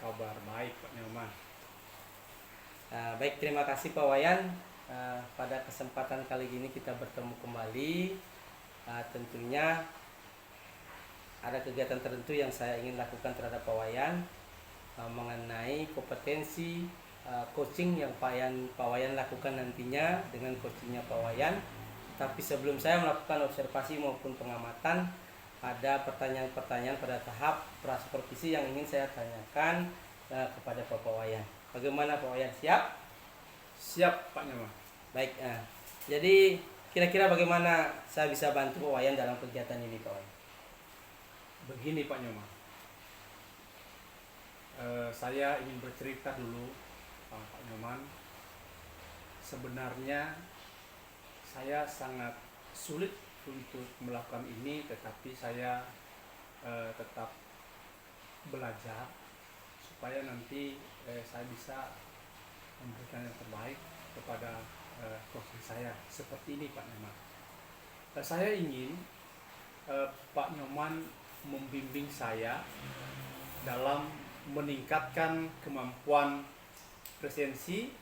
kabar baik Pak Nyoman. Baik, terima kasih Pak Wayan. Pada kesempatan kali ini kita bertemu kembali. Tentunya ada kegiatan tertentu yang saya ingin lakukan terhadap Pak Wayan mengenai kompetensi coaching yang Pak Wayan lakukan nantinya dengan coachingnya Pak Wayan. Tapi sebelum saya melakukan observasi maupun pengamatan, ada pertanyaan-pertanyaan pada tahap prasupervisi yang ingin saya tanyakan kepada Pak Wayan. Bagaimana Pak Wayan, siap? Siap Pak Nyoman. Baik, jadi kira-kira bagaimana saya bisa bantu Pak Wayan dalam kegiatan ini Pak Wayan? Begini Pak Nyoman, saya ingin bercerita dulu Pak Nyoman. Sebenarnya saya sangat sulit untuk melakukan ini, tetapi saya tetap belajar supaya nanti saya bisa memberikan yang terbaik kepada coaching saya. Seperti ini Pak Nyoman. Saya ingin Pak Nyoman membimbing saya dalam meningkatkan kemampuan presensi,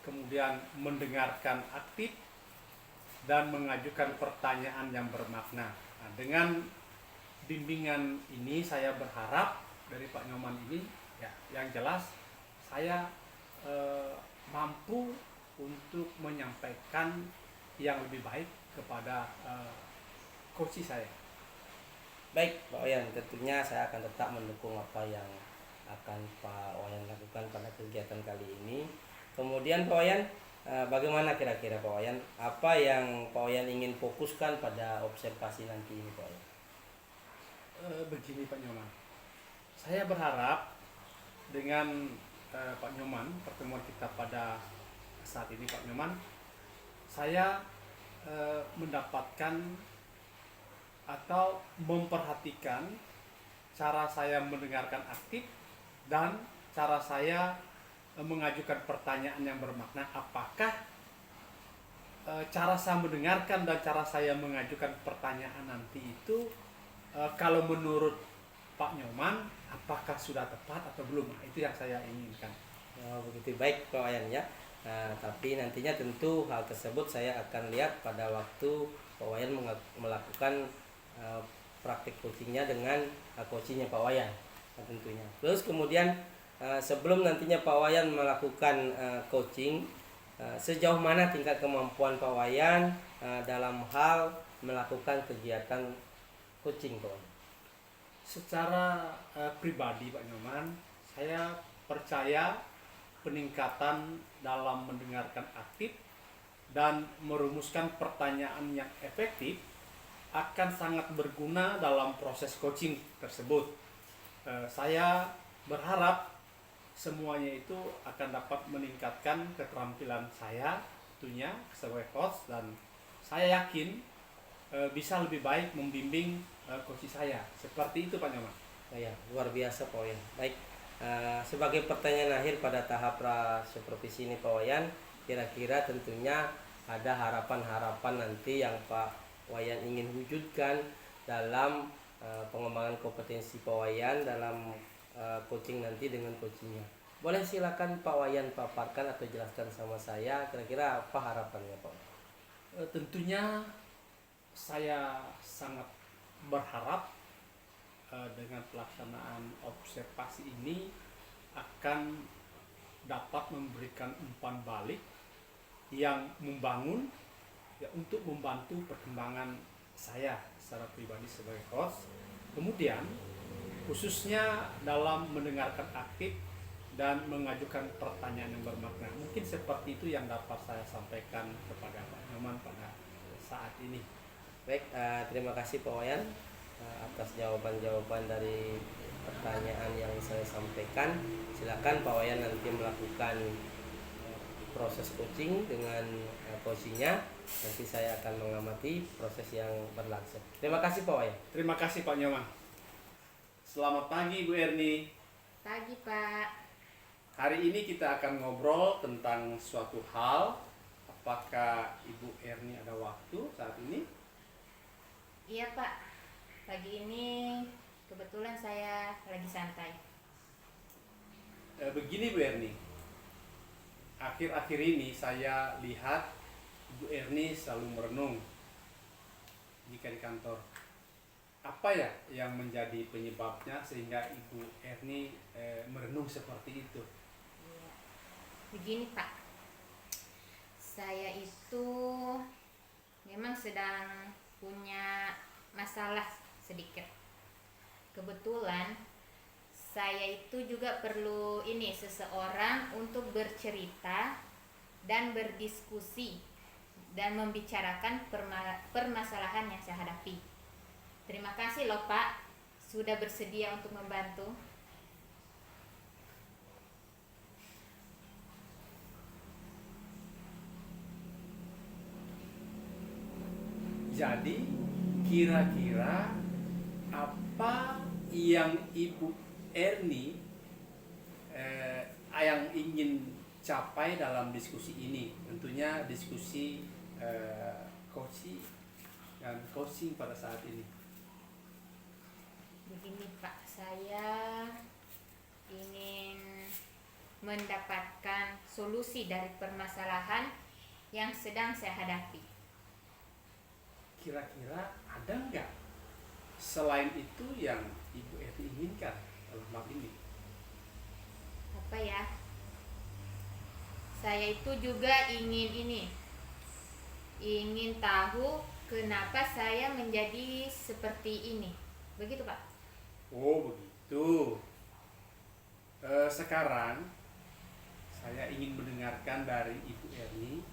kemudian mendengarkan aktif, dan mengajukan pertanyaan yang bermakna. Nah, dengan bimbingan ini saya berharap dari Pak Nyoman ini, ya, yang jelas saya mampu untuk menyampaikan yang lebih baik kepada coach saya. Baik Pak Wayan, tentunya saya akan tetap mendukung apa yang akan Pak Wayan lakukan pada kegiatan kali ini. Kemudian Pak Wayan, bagaimana kira-kira Pak Wayan, apa yang Pak Wayan ingin fokuskan pada observasi nanti ini Pak Wayan? Begini Pak Nyoman, saya berharap dengan Pak Nyoman, pertemuan kita pada saat ini Pak Nyoman, saya mendapatkan atau memperhatikan cara saya mendengarkan aktif dan cara saya mengajukan pertanyaan yang bermakna. Apakah cara saya mendengarkan dan cara saya mengajukan pertanyaan nanti itu kalau menurut Pak Nyoman apakah sudah tepat atau belum? Nah, itu yang saya inginkan. Oh, begitu, baik Pak Wayan ya. Tapi nantinya tentu hal tersebut saya akan lihat pada waktu Pak Wayan melakukan praktik coachingnya dengan coachingnya Pak Wayan tentunya. Terus kemudian sebelum nantinya Pak Wayan melakukan coaching, sejauh mana tingkat kemampuan Pak Wayan dalam hal melakukan kegiatan coaching Pak Wayan? Secara pribadi Pak Nyoman, saya percaya peningkatan dalam mendengarkan aktif dan merumuskan pertanyaan yang efektif akan sangat berguna dalam proses coaching tersebut. Saya berharap semuanya itu akan dapat meningkatkan keterampilan saya tentunya sebagai coach, dan saya yakin bisa lebih baik membimbing coach saya. Seperti itu Pak Nyoman. Oh ya, luar biasa Pak Wayan. Baik, sebagai pertanyaan akhir pada tahap supervisi ini Pak Wayan, kira-kira tentunya ada harapan-harapan nanti yang Pak Wayan ingin wujudkan dalam pengembangan kompetensi Pak Wayan dalam coaching nanti dengan coachingnya. Boleh silakan Pak Wayan paparkan atau jelaskan sama saya kira-kira apa harapannya Pak? Tentunya saya sangat berharap dengan pelaksanaan observasi ini akan dapat memberikan umpan balik yang membangun, ya, untuk membantu perkembangan saya secara pribadi sebagai coach. Kemudian khususnya dalam mendengarkan aktif dan mengajukan pertanyaan yang bermakna. Mungkin seperti itu yang dapat saya sampaikan kepada Pak Nyoman pada saat ini. Baik, terima kasih Pak Wayan atas jawaban-jawaban dari pertanyaan yang saya sampaikan. Silakan Pak Wayan nanti melakukan proses coaching dengan coachingnya. Nanti saya akan mengamati proses yang berlangsung. Terima kasih Pak Wayan. Terima kasih Pak Nyoman. Selamat pagi Bu Erni. Pagi Pak. Hari ini kita akan ngobrol tentang suatu hal. Apakah Ibu Erni ada waktu saat ini? Iya Pak. Pagi ini kebetulan saya lagi santai. Begini Bu Erni, akhir-akhir ini saya lihat Bu Erni selalu merenung jika di kantor. Apa ya yang menjadi penyebabnya sehingga Ibu Erni merenung seperti itu? Iya. Begini Pak, saya itu memang sedang punya masalah sedikit. Kebetulan saya itu juga perlu seseorang untuk bercerita dan berdiskusi dan membicarakan permasalahan yang saya hadapi. Terima kasih loh Pak, sudah bersedia untuk membantu. Jadi kira-kira apa yang Ibu Erni yang ingin capai dalam diskusi ini? Tentunya diskusi coaching dan coaching pada saat ini. Begini Pak, saya ingin mendapatkan solusi dari permasalahan yang sedang saya hadapi. Kira-kira ada nggak selain itu yang Ibu Erni inginkan dalam hal ini? Apa ya? Saya itu juga ingin tahu kenapa saya menjadi seperti ini. Begitu Pak? Oh begitu. Sekarang saya ingin mendengarkan dari Ibu Erni.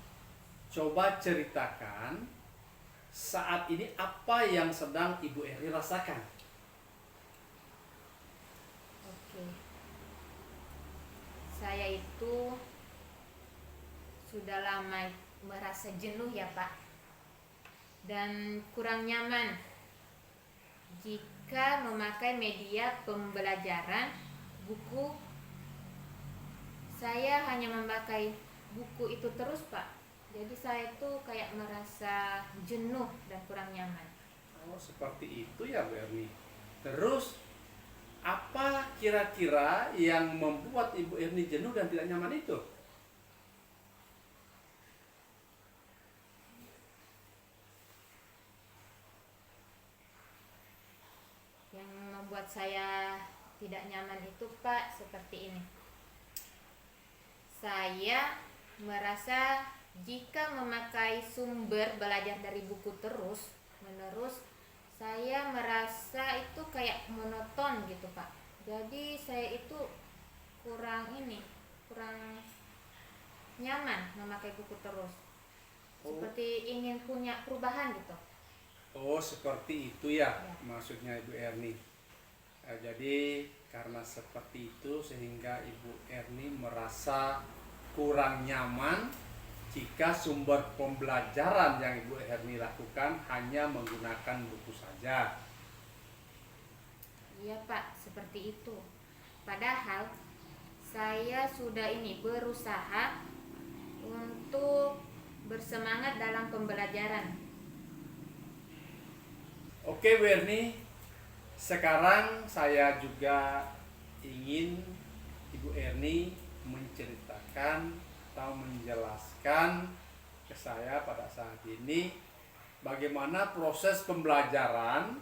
Coba ceritakan saat ini apa yang sedang Ibu Erni rasakan. Oke. Saya itu sudah lama merasa jenuh ya Pak, dan kurang nyaman jika memakai media pembelajaran buku. Saya hanya memakai buku itu terus Pak, jadi saya itu kayak merasa jenuh dan kurang nyaman. Oh seperti itu ya Bu Erni. Terus apa kira-kira yang membuat Ibu Erni jenuh dan tidak nyaman itu? Yang membuat saya tidak nyaman itu Pak seperti ini. Saya merasa jika memakai sumber belajar dari buku terus menerus, saya merasa itu kayak monoton gitu Pak. Jadi saya itu kurang nyaman memakai buku terus. Seperti ingin punya perubahan gitu. Oh seperti itu ya, Ya. maksudnya Ibu Erni. Jadi karena seperti itu sehingga Ibu Erni merasa kurang nyaman jika sumber pembelajaran yang Ibu Erni lakukan hanya menggunakan buku saja. Iya Pak, seperti itu. Padahal saya sudah berusaha untuk bersemangat dalam pembelajaran. Oke Bu Erni, sekarang saya juga ingin Ibu Erni menceritakan atau menjelaskan ke saya pada saat ini bagaimana proses pembelajaran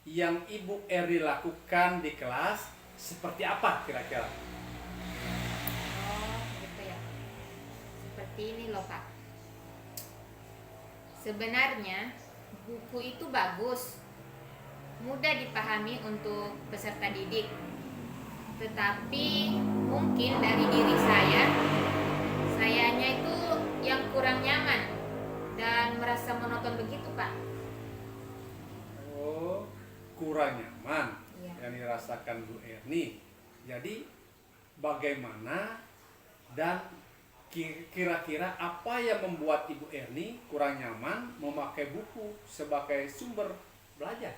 yang Ibu Erni lakukan di kelas, seperti apa kira-kira? Oh, gitu ya. Seperti ini loh Pak. Sebenarnya buku itu bagus, mudah dipahami untuk peserta didik. Tetapi mungkin dari diri sayanya itu yang kurang nyaman dan merasa monoton begitu Pak. Oh, kurang nyaman Iya. yang dirasakan Bu Erni. Jadi bagaimana dan kira-kira apa yang membuat Ibu Erni kurang nyaman memakai buku sebagai sumber belajar?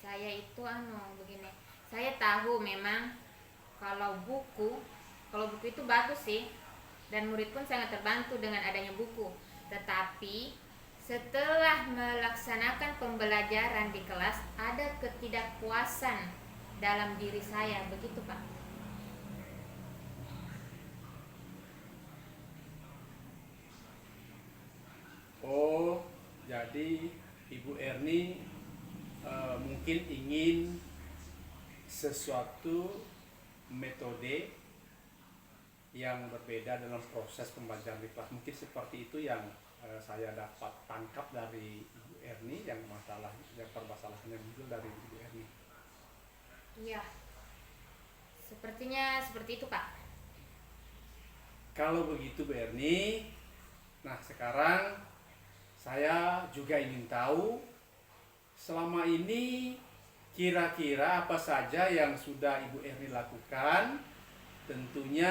Saya itu begini. Saya tahu memang kalau buku itu bagus sih, dan murid pun sangat terbantu dengan adanya buku. Tetapi setelah melaksanakan pembelajaran di kelas ada ketidakpuasan dalam diri saya, begitu Pak. Oh, jadi Ibu Erni mungkin ingin sesuatu metode yang berbeda dalam proses pembelajaran di kelas. Mungkin seperti itu yang saya dapat tangkap dari Ibu Erni, yang permasalahan yang muncul dari Ibu Erni. Iya, sepertinya seperti itu Pak. Kalau begitu Bu Erni, nah sekarang saya juga ingin tahu selama ini kira-kira apa saja yang sudah Ibu Erni lakukan, tentunya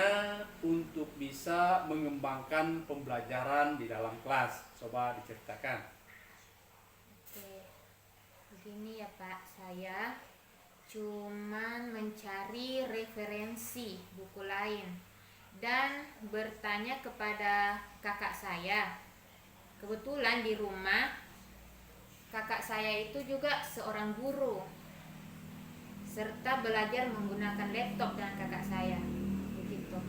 untuk bisa mengembangkan pembelajaran di dalam kelas. Coba diceritakan. Oke, begini ya Pak, saya cuman mencari referensi buku lain dan bertanya kepada kakak saya. Kebetulan di rumah kakak saya itu juga seorang guru, serta belajar menggunakan laptop dengan kakak saya, begitu.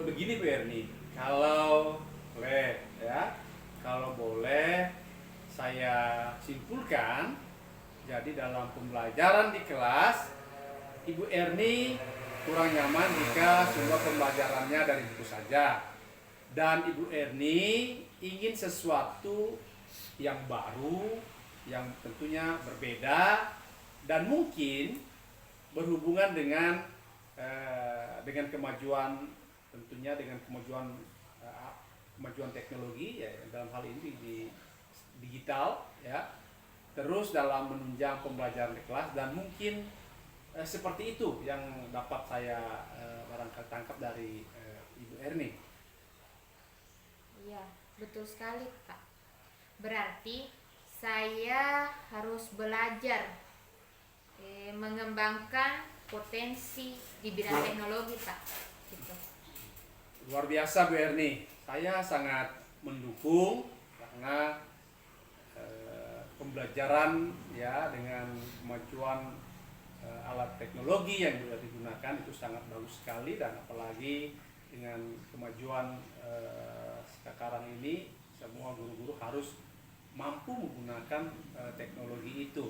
Begini Bu Erni, kalau boleh ya, kalau boleh saya simpulkan, jadi dalam pembelajaran di kelas, Ibu Erni kurang nyaman jika semua pembelajarannya dari buku saja, dan Ibu Erni ingin sesuatu yang baru, yang tentunya berbeda, dan mungkin berhubungan dengan kemajuan, tentunya dengan kemajuan teknologi ya, dalam hal ini di digital ya, terus dalam menunjang pembelajaran di kelas, dan mungkin seperti itu yang dapat saya barangkali tangkap dari Ibu Erni. Iya, betul sekali Pak. Berarti saya harus belajar mengembangkan potensi di bidang teknologi Pak, gitu. Luar biasa Bu Erni, saya sangat mendukung karena pembelajaran ya dengan kemajuan alat teknologi yang sudah digunakan itu sangat bagus sekali, dan apalagi dengan kemajuan sekarang ini semua guru-guru harus mampu menggunakan teknologi itu.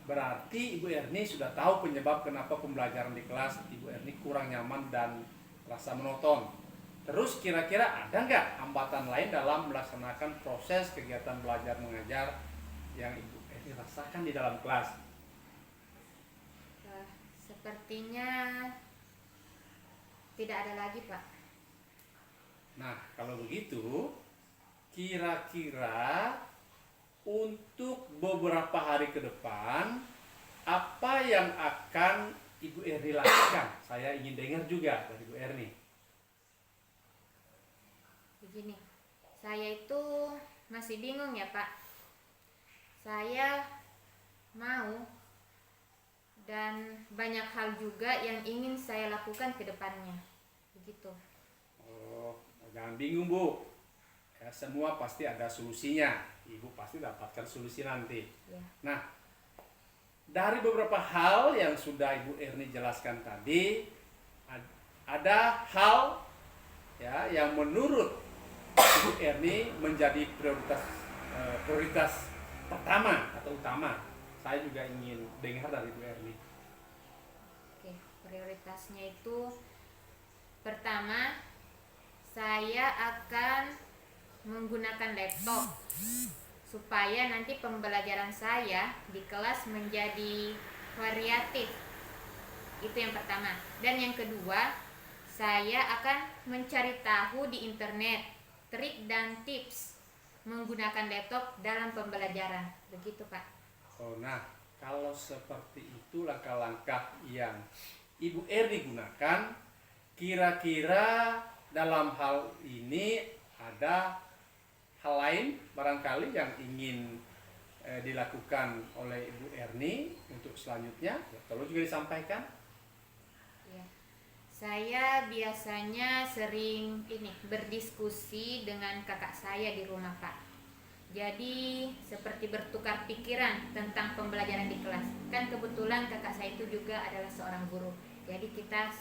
Berarti Ibu Erni sudah tahu penyebab kenapa pembelajaran di kelas Ibu Erni kurang nyaman dan rasa monoton. Terus kira-kira ada nggak hambatan lain dalam melaksanakan proses kegiatan belajar mengajar yang Ibu Erni rasakan di dalam kelas? Sepertinya tidak ada lagi Pak. Nah, kalau begitu, kira-kira untuk beberapa hari ke depan, apa yang akan Ibu Erni lakukan? Saya ingin dengar juga dari Ibu Erni. Begini, saya itu masih bingung ya Pak. Saya mau, dan banyak hal juga yang ingin saya lakukan ke depannya, begitu. Oh, jangan bingung Bu. Ya, semua pasti ada solusinya. Ibu pasti dapatkan solusi nanti. Ya. Nah, dari beberapa hal yang sudah Ibu Erni jelaskan tadi, ada hal ya yang menurut Ibu Erni menjadi prioritas pertama atau utama. Saya juga ingin dengar dari Ibu Erni. Oke, prioritasnya itu pertama, saya akan menggunakan laptop supaya nanti pembelajaran saya di kelas menjadi variatif. Itu yang pertama. Dan yang kedua, saya akan mencari tahu di internet trik dan tips menggunakan laptop dalam pembelajaran. Begitu Pak. Oh, nah, kalau seperti itu langkah-langkah yang Ibu Erni gunakan, kira-kira dalam hal ini ada hal lain barangkali yang ingin dilakukan oleh Ibu Erni untuk selanjutnya, ya, tolong juga disampaikan. Ya. Saya biasanya sering berdiskusi dengan kakak saya di rumah Pak. Jadi seperti bertukar pikiran tentang pembelajaran di kelas. Kan kebetulan kakak saya itu juga adalah seorang guru. Jadi kita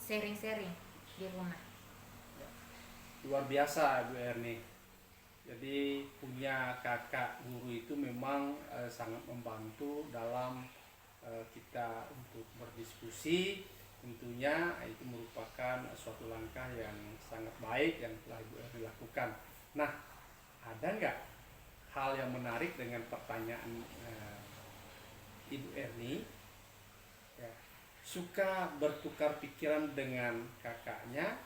sharing-sharing di rumah. Luar biasa Bu Erni. Jadi punya kakak guru itu memang sangat membantu dalam kita untuk berdiskusi. Tentunya itu merupakan suatu langkah yang sangat baik yang telah Ibu Erni lakukan. Nah, ada nggak hal yang menarik dengan pertanyaan Ibu Erni? Ya, suka bertukar pikiran dengan kakaknya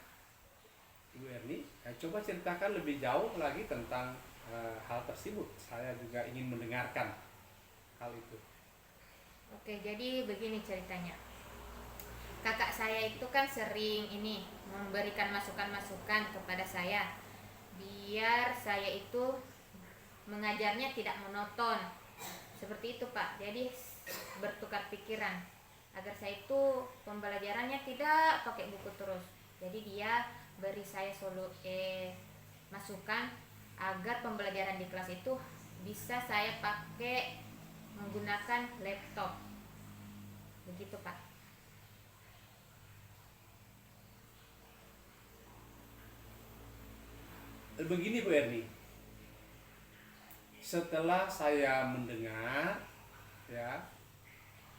Ibu Erni. Coba ceritakan lebih jauh lagi tentang hal tersebut. Saya juga ingin mendengarkan hal itu. Oke, jadi begini ceritanya. Kakak saya itu kan sering memberikan masukan-masukan kepada saya biar saya itu mengajarnya tidak monoton. Seperti itu, Pak. Jadi bertukar pikiran agar saya itu pembelajarannya tidak pakai buku terus. Jadi dia beri saya masukan agar pembelajaran di kelas itu bisa saya pakai menggunakan laptop. Begitu, Pak. Begini Bu Erni, setelah saya mendengar ya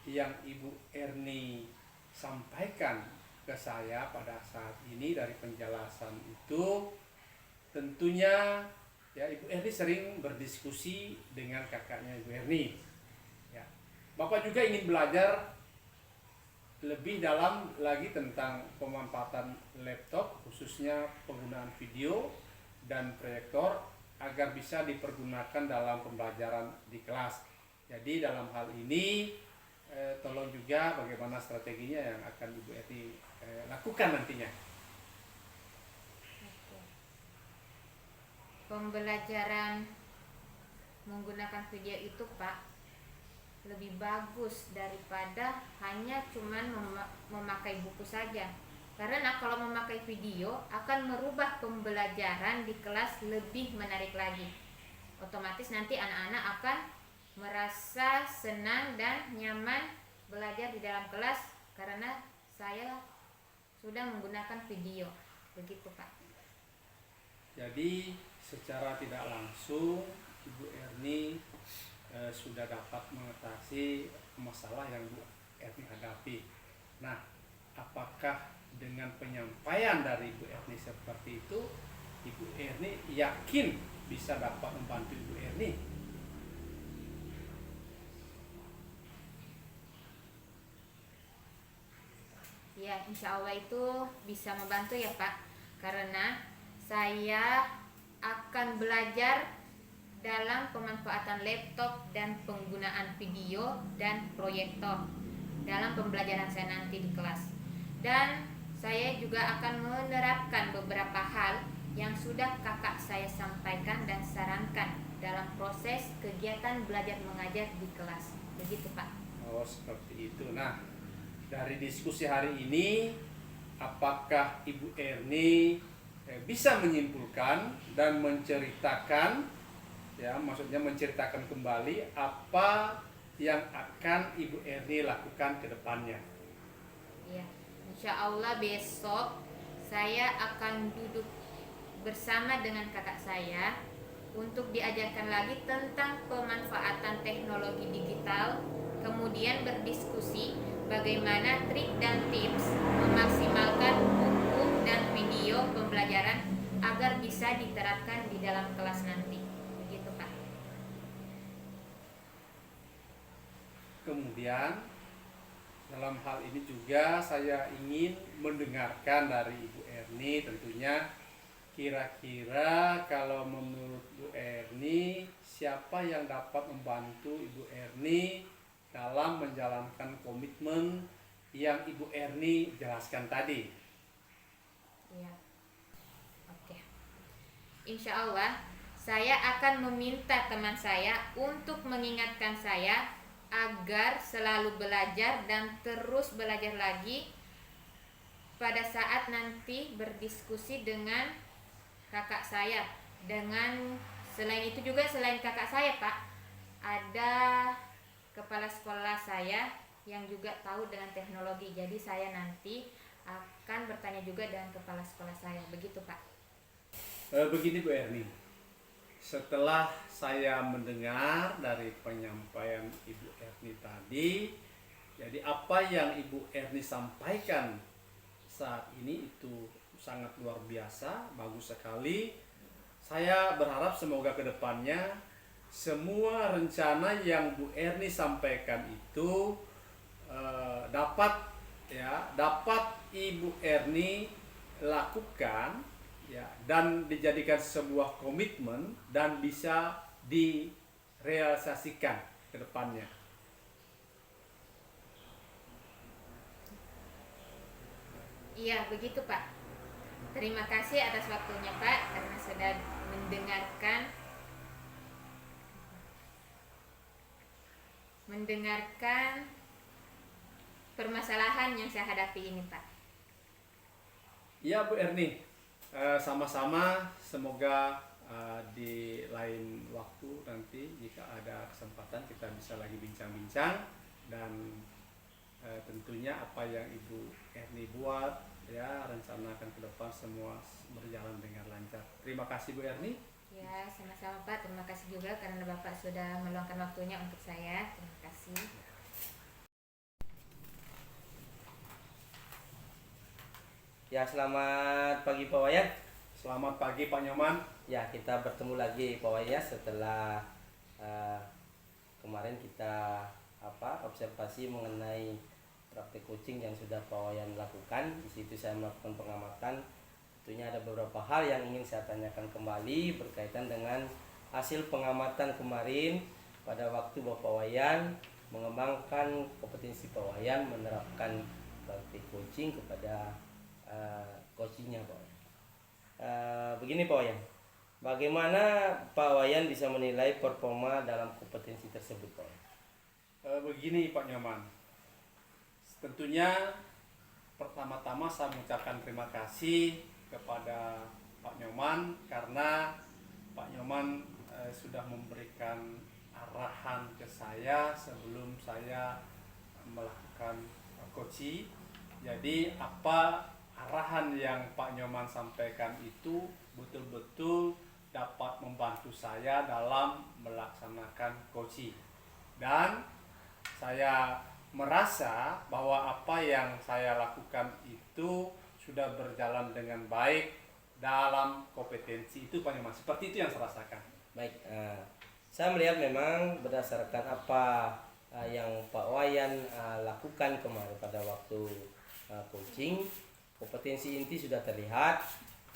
yang Ibu Erni sampaikan ke saya pada saat ini dari penjelasan itu, tentunya ya Ibu Erni sering berdiskusi dengan kakaknya Ibu Erni. Ya, Bapak juga ingin belajar lebih dalam lagi tentang pemanfaatan laptop, khususnya penggunaan video dan proyektor agar bisa dipergunakan dalam pembelajaran di kelas. Jadi dalam hal ini tolong juga bagaimana strateginya yang akan Ibu Erni lakukan nantinya. Pembelajaran menggunakan video itu, Pak, lebih bagus daripada hanya cuman memakai buku saja. Karena kalau memakai video akan merubah pembelajaran di kelas lebih menarik lagi. Otomatis nanti anak-anak akan merasa senang dan nyaman belajar di dalam kelas karena saya sudah menggunakan video. Begitu, Pak. Jadi secara tidak langsung Ibu Erni sudah dapat mengatasi masalah yang Bu Erni hadapi. Nah, apakah dengan penyampaian dari Ibu Erni seperti itu, Ibu Erni yakin bisa dapat membantu Ibu Erni? Ya, insya Allah itu bisa membantu ya, Pak. Karena saya akan belajar dalam pemanfaatan laptop dan penggunaan video dan proyektor dalam pembelajaran saya nanti di kelas. Dan saya juga akan menerapkan beberapa hal yang sudah kakak saya sampaikan dan sarankan dalam proses kegiatan belajar mengajar di kelas. Begitu, Pak. Oh, seperti itu. Nah, dari diskusi hari ini, apakah Ibu Erni bisa menyimpulkan dan menceritakan, ya, maksudnya menceritakan kembali apa yang akan Ibu Erni lakukan ke depannya? Ya, insya Allah besok saya akan duduk bersama dengan kakak saya untuk diajarkan lagi tentang pemanfaatan teknologi digital, kemudian berdiskusi bagaimana trik dan tips memaksimalkan buku dan video pembelajaran agar bisa diterapkan di dalam kelas nanti. Begitu, Pak. Kemudian dalam hal ini juga saya ingin mendengarkan dari Ibu Erni, tentunya kira-kira kalau menurut Bu Erni siapa yang dapat membantu Ibu Erni dalam menjalankan komitmen yang Ibu Erni jelaskan tadi? Ya. Oke. Insya Allah saya akan meminta teman saya untuk mengingatkan saya agar selalu belajar dan terus belajar lagi pada saat nanti berdiskusi dengan kakak saya dengan Selain itu juga, selain kakak saya Pak, ada kepala sekolah saya yang juga tahu dengan teknologi. Jadi saya nanti akan bertanya juga dengan kepala sekolah saya. Begitu Pak. Begini Bu Erni, setelah saya mendengar dari penyampaian Ibu Erni tadi, jadi apa yang Ibu Erni sampaikan saat ini itu sangat luar biasa, bagus sekali. Saya berharap semoga kedepannya semua rencana yang Bu Erni sampaikan itu dapat Ibu Erni lakukan, ya, dan dijadikan sebuah komitmen dan bisa direalisasikan ke depannya. Iya, begitu Pak. Terima kasih atas waktunya Pak, karena sudah mendengarkan permasalahan yang saya hadapi ini Pak. Ya Bu Erni, sama-sama, semoga di lain waktu nanti jika ada kesempatan kita bisa lagi bincang-bincang, dan tentunya apa yang Ibu Erni buat, ya, rencanakan ke depan semua berjalan dengan lancar. Terima kasih Bu Erni. Ya, sama-sama Pak. Terima kasih juga karena Bapak sudah meluangkan waktunya untuk saya. Terima kasih. Ya, selamat pagi Pak Wayan. Selamat pagi Pak Nyoman. Ya, kita bertemu lagi Pak Wayan setelah kemarin kita observasi mengenai praktik coaching yang sudah Pak Wayan lakukan. Di situ saya melakukan pengamatan. Tentunya ada beberapa hal yang ingin saya tanyakan kembali berkaitan dengan hasil pengamatan kemarin pada waktu Bapak Wayan mengembangkan kompetensi Pak Wayan menerapkan praktik coaching kepada coachingnya Pak Wayan. Begini Pak Wayan, bagaimana Pak Wayan bisa menilai performa dalam kompetensi tersebut Pak Wayan? Begini Pak Nyoman, tentunya pertama-tama saya mengucapkan terima kasih kepada Pak Nyoman karena Pak Nyoman sudah memberikan arahan ke saya sebelum saya melakukan coaching. Jadi apa arahan yang Pak Nyoman sampaikan itu betul-betul dapat membantu saya dalam melaksanakan coaching, dan saya merasa bahwa apa yang saya lakukan itu sudah berjalan dengan baik dalam kompetensi itu Pak Nyoman. Seperti itu yang saya rasakan. Baik, saya melihat memang berdasarkan apa yang Pak Wayan lakukan kemarin pada waktu coaching, kompetensi inti sudah terlihat.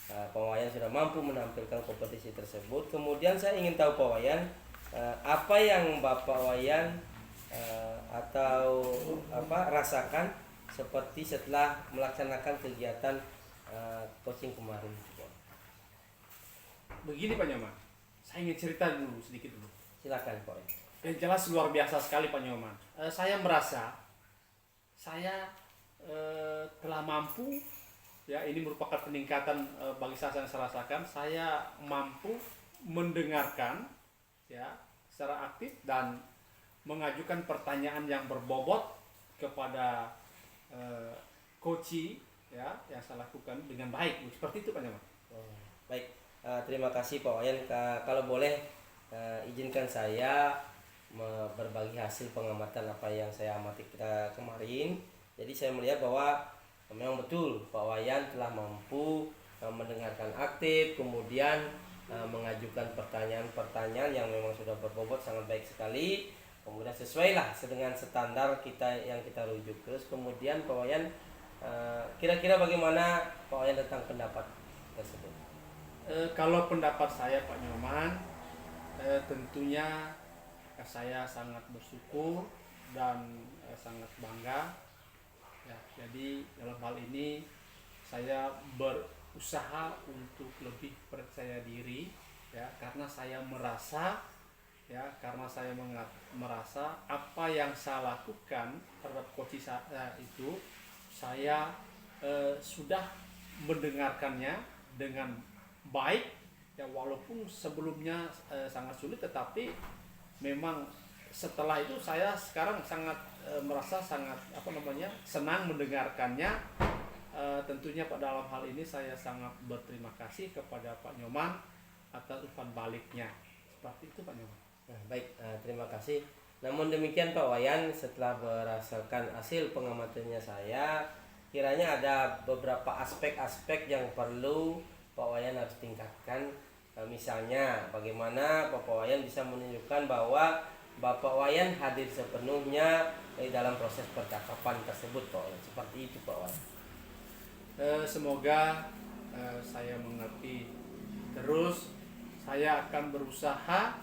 Pak Wayan sudah mampu menampilkan kompetensi tersebut. Kemudian saya ingin tahu Pak Wayan, apa yang Bapak Wayan rasakan seperti setelah melaksanakan kegiatan coaching kemarin. Begini Pak Nyoman, saya ingin cerita dulu sedikit dulu. Silakan Pak. Yang jelas luar biasa sekali Pak Nyoman. Saya merasa saya telah mampu, ya, ini merupakan peningkatan bagi saya yang saya rasakan. Saya mampu mendengarkan, ya, secara aktif dan mengajukan pertanyaan yang berbobot kepada coaching, ya, yang saya lakukan dengan baik. Seperti itu Pak Nyoman. Baik, terima kasih Pak Wayan. Kalau boleh izinkan saya berbagi hasil pengamatan apa yang saya amati kita kemarin. Jadi saya melihat bahwa memang betul Pak Wayan telah mampu mendengarkan aktif, kemudian mengajukan pertanyaan-pertanyaan yang memang sudah berbobot, sangat baik sekali. Kemudian sesuailah dengan standar kita yang kita rujuk. Terus kemudian Pak Wayan, kira-kira bagaimana Pak Wayan tentang pendapat tersebut? Kalau pendapat saya Pak Nyoman, tentunya saya sangat bersyukur dan sangat bangga, ya. Jadi dalam hal ini saya berusaha untuk lebih percaya diri, ya, karena saya merasa, ya, merasa apa yang saya lakukan terhadap coaching saya itu saya sudah mendengarkannya dengan baik, Ya walaupun sebelumnya sangat sulit, tetapi memang setelah itu saya sekarang sangat merasa sangat senang mendengarkannya. Tentunya Pak, dalam hal ini saya sangat berterima kasih kepada Pak Nyoman atas umpan baliknya. Seperti itu Pak Nyoman. Nah, baik, terima kasih. Namun demikian Pak Wayan, setelah berdasarkan hasil pengamatannya saya, kiranya ada beberapa aspek-aspek yang perlu Pak Wayan harus tingkatkan. Misalnya bagaimana Bapak Wayan bisa menunjukkan bahwa Bapak Wayan hadir sepenuhnya dalam proses percakapan tersebut Pak Wayan. Seperti itu Pak Wayan. Semoga saya mengerti. Terus saya akan berusaha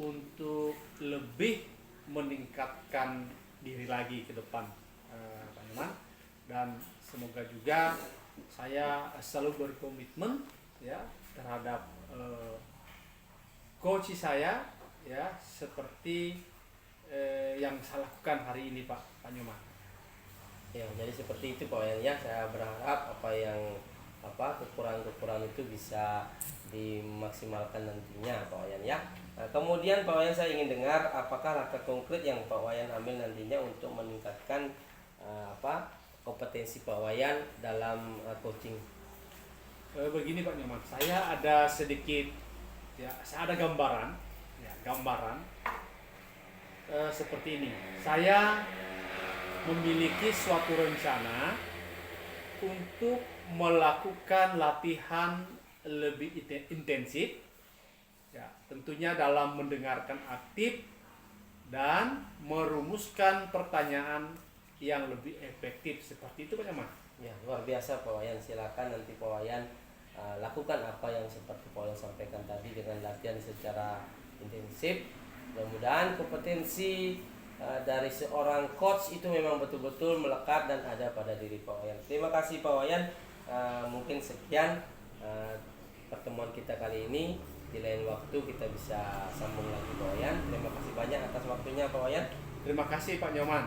untuk lebih meningkatkan diri lagi ke depan, Pak Nyoman. Dan semoga juga saya selalu berkomitmen ya terhadap coach saya ya, seperti yang saya lakukan hari ini Pak Nyoman. Ya, jadi seperti itu Pak Wayan ya. Saya berharap kekurangan-kekurangan itu bisa dimaksimalkan nantinya Pak Wayan ya. Nah, kemudian Pak Wayan, saya ingin dengar apakah langkah konkret yang Pak Wayan ambil nantinya untuk meningkatkan kompetensi Pak Wayan dalam coaching. Begini Pak Nyoman, saya ada sedikit saya ada gambaran seperti ini. Saya memiliki suatu rencana untuk melakukan latihan lebih intensif ya, tentunya dalam mendengarkan aktif dan merumuskan pertanyaan yang lebih efektif. Seperti itu Pak Nyoman. Ya, luar biasa Pak Wayan. Silakan nanti Pak Wayan lakukan apa yang seperti Pak Wayan sampaikan tadi dengan latihan secara intensif. Mudah-mudahan kompetensi dari seorang coach itu memang betul-betul melekat dan ada pada diri Pak Wayan. Terima kasih Pak Wayan. Mungkin sekian pertemuan kita kali ini. Di lain waktu kita bisa sambung lagi Pak Wayan. Terima kasih banyak atas waktunya Pak Wayan. Terima kasih Pak Nyoman.